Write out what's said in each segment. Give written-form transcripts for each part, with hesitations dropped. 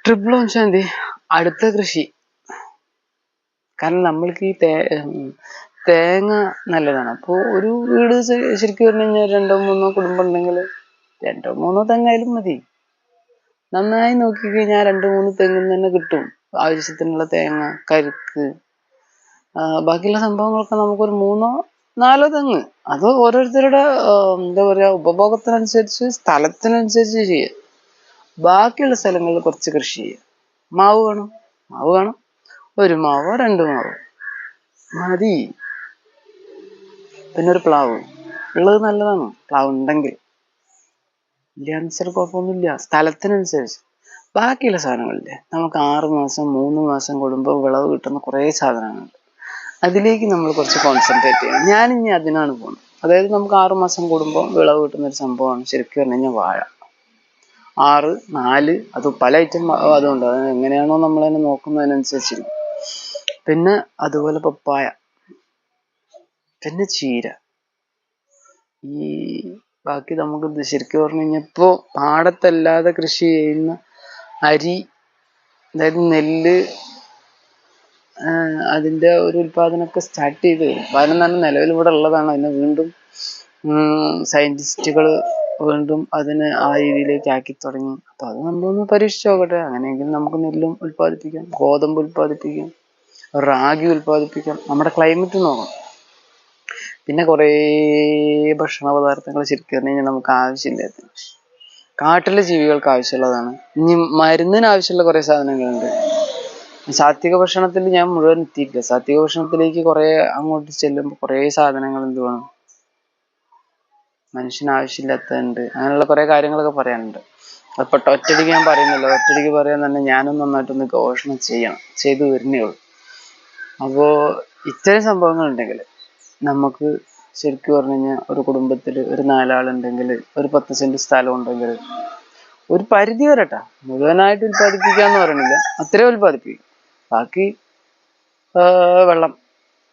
Triple Om Shanti. അടുത്ത കൃഷി. കാരണം നമ്മൾക്ക് ഈ തേങ്ങ നല്ലതാണ്. അപ്പോൾ ഒരു വീട് ശരിക്കും പറഞ്ഞു കഴിഞ്ഞാൽ 2-3 കുടുംബം ഉണ്ടെങ്കിൽ 2-3 തെങ്ങായാലും മതി. നന്നായി നോക്കിക്കഴിഞ്ഞാൽ 2-3 തെങ്ങിൽ തന്നെ കിട്ടും ആവശ്യത്തിനുള്ള തേങ്ങ, കരിക്ക്, ബാക്കിയുള്ള സംഭവങ്ങളൊക്കെ നമുക്കൊരു 3-4 തെങ്ങ്. അത് ഓരോരുത്തരുടെ എന്താ പറയുക, ഉപഭോഗത്തിനനുസരിച്ച്, സ്ഥലത്തിനനുസരിച്ച് ചെയ്യുക. ബാക്കിയുള്ള സ്ഥലങ്ങളിൽ കുറച്ച് കൃഷി ചെയ്യുക. മാവ് വേണം, 1 മാവോ 2 മാവോ മതി. പിന്നെ ഒരു പ്ലാവ് ഉള്ളത് നല്ലതാണ്. പ്ലാവ് ഉണ്ടെങ്കിൽ ഇല്ലാന്ന് വെച്ചാൽ കുഴപ്പമൊന്നുമില്ല, സ്ഥലത്തിനനുസരിച്ച്. ബാക്കിയുള്ള സാധനങ്ങളില്ലേ, നമുക്ക് 6 മാസം 3 മാസം കൂടുമ്പോൾ വിളവ് കിട്ടുന്ന കുറേ സാധനങ്ങളുണ്ട്. അതിലേക്ക് നമ്മൾ കുറച്ച് കോൺസെൻട്രേറ്റ് ചെയ്യണം. ഞാനിനി അതിനാണ് പോകുന്നത്. അതായത് നമുക്ക് 6 മാസം കൂടുമ്പോൾ വിളവ് കിട്ടുന്ന ഒരു സംഭവമാണ് ശരിക്കും പറഞ്ഞു കഴിഞ്ഞാൽ വാഴ. 6, 4 അത് പല ഐറ്റം അതുകൊണ്ട് അത് എങ്ങനെയാണോ നമ്മളതിനെ നോക്കുന്നതിനനുസരിച്ച്. പിന്നെ അതുപോലെ പപ്പായ, പിന്നെ ചീര. ഈ ബാക്കി നമുക്ക് ശരിക്കും പറഞ്ഞു കഴിഞ്ഞാൽ ഇപ്പോൾ പാടത്തല്ലാതെ കൃഷി ചെയ്യുന്ന അരി, അതായത് നെല്ല്, അതിൻ്റെ ഒരു ഉൽപാദനമൊക്കെ സ്റ്റാർട്ട് ചെയ്ത് വരും. കാരണം തന്നെ നിലവിൽ ഇവിടെ ഉള്ളതാണ്. അതിനെ വീണ്ടും സയൻറ്റിസ്റ്റുകൾ വീണ്ടും അതിനെ ആ രീതിയിലേക്ക് ആക്കി തുടങ്ങി. അപ്പോൾ അത് നമ്മളൊന്ന് പരീക്ഷിച്ച് നോക്കട്ടെ. അങ്ങനെയെങ്കിൽ നമുക്ക് നെല്ലും ഉൽപ്പാദിപ്പിക്കാം, ഗോതമ്പ് ഉൽപ്പാദിപ്പിക്കാം, റാഗി ഉൽപ്പാദിപ്പിക്കാം. നമ്മുടെ ക്ലൈമറ്റ് നോക്കണം. പിന്നെ കുറേ ഭക്ഷണ പദാർത്ഥങ്ങൾ ശരിക്കും പറഞ്ഞു കഴിഞ്ഞാൽ നമുക്ക് ആവശ്യമില്ലാത്ത, കാട്ടിലെ ജീവികൾക്ക് ആവശ്യമുള്ളതാണ്. ഇനി മരുന്നിന് ആവശ്യമുള്ള കുറേ സാധനങ്ങളുണ്ട്. സാത്വിക ഭക്ഷണത്തിൽ ഞാൻ മുഴുവൻ എത്തിയിട്ടില്ല. സാത്വിക ഭക്ഷണത്തിലേക്ക് കുറേ അങ്ങോട്ട് ചെല്ലുമ്പോൾ കുറേ സാധനങ്ങൾ എന്ത് വേണം, മനുഷ്യന് ആവശ്യമില്ലാത്തതുണ്ട്. അങ്ങനെയുള്ള കുറേ കാര്യങ്ങളൊക്കെ പറയാനുണ്ട്. അപ്പോൾ ഒറ്റടിക്ക് ഞാൻ പറയുന്നില്ല. ഒറ്റടിക്ക് പറയാൻ തന്നെ ഞാനും നന്നായിട്ടൊന്ന് ഗവേഷണം ചെയ്തു വരുന്നേ ഉള്ളൂ. അപ്പോൾ ഇത്തരം സംഭവങ്ങൾ ഉണ്ടെങ്കിൽ നമുക്ക് ശരിക്കും പറഞ്ഞു കഴിഞ്ഞാൽ ഒരു കുടുംബത്തിൽ ഒരു 4 ആളുണ്ടെങ്കിൽ, ഒരു 10 സെന്റ് സ്ഥലം ഉണ്ടെങ്കിൽ, ഒരു പരിധി വരട്ടെ, മുഴുവനായിട്ട് ഉൽപ്പാദിപ്പിക്കാന്ന് പറയണില്ല, അത്രയും ഉൽപ്പാദിപ്പിക്കും. ബാക്കി വെള്ളം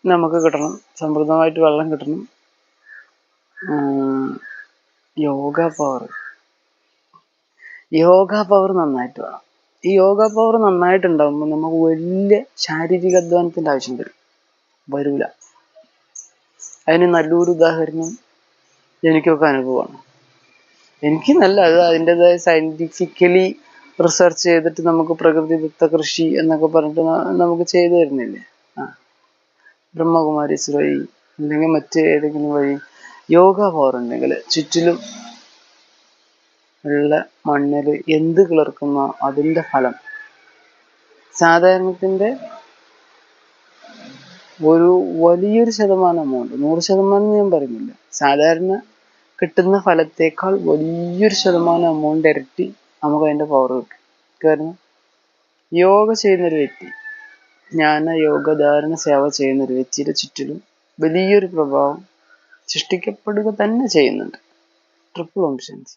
നമുക്ക് കിട്ടണം, സമൃദ്ധമായിട്ട് വെള്ളം കിട്ടണം. യോഗ പവർ നന്നായിട്ട് വേണം. ഈ യോഗ പവർ നന്നായിട്ടുണ്ടാകുമ്പോൾ നമുക്ക് വലിയ ശാരീരിക അധ്വാനത്തിൻ്റെ ആവശ്യം വരൂല. അതിന് നല്ലൊരു ഉദാഹരണം എനിക്കൊക്കെ അനുഭവമാണ്. എനിക്ക് നല്ല അത് അതിൻ്റെതായ സയൻറ്റിഫിക്കലി റിസർച്ച് ചെയ്തിട്ട് നമുക്ക് പ്രകൃതിദത്ത കൃഷി എന്നൊക്കെ പറഞ്ഞിട്ട് നമുക്ക് ചെയ്തു തരുന്നില്ലേ. ബ്രഹ്മകുമാരീസ് വഴി അല്ലെങ്കിൽ മറ്റ് ഏതെങ്കിലും വഴി യോഗ പവർ ഉണ്ടെങ്കിൽ ചുറ്റിലും ഉള്ള മണ്ണിൽ എന്ത് കിളിർക്കുന്നോ അതിൻ്റെ ഫലം സാധാരണത്തിൻ്റെ ഒരു വലിയൊരു ശതമാനം എമൗണ്ട്, 100% ഞാൻ പറയുന്നില്ല, സാധാരണ കിട്ടുന്ന ഫലത്തേക്കാൾ വലിയൊരു ശതമാനം എമൗണ്ട് ഇരട്ടി നമുക്ക് അതിൻ്റെ പവർ കിട്ടും. കാരണം യോഗ ചെയ്യുന്നൊരു വ്യക്തി, ജ്ഞാന യോഗധാരണ സേവ ചെയ്യുന്നൊരു വ്യക്തിയുടെ ചുറ്റിലും വലിയൊരു പ്രഭാവം സൃഷ്ടിക്കപ്പെടുക തന്നെ ചെയ്യുന്നുണ്ട്. ട്രിപ്പിൾ ഓം ശാന്തി.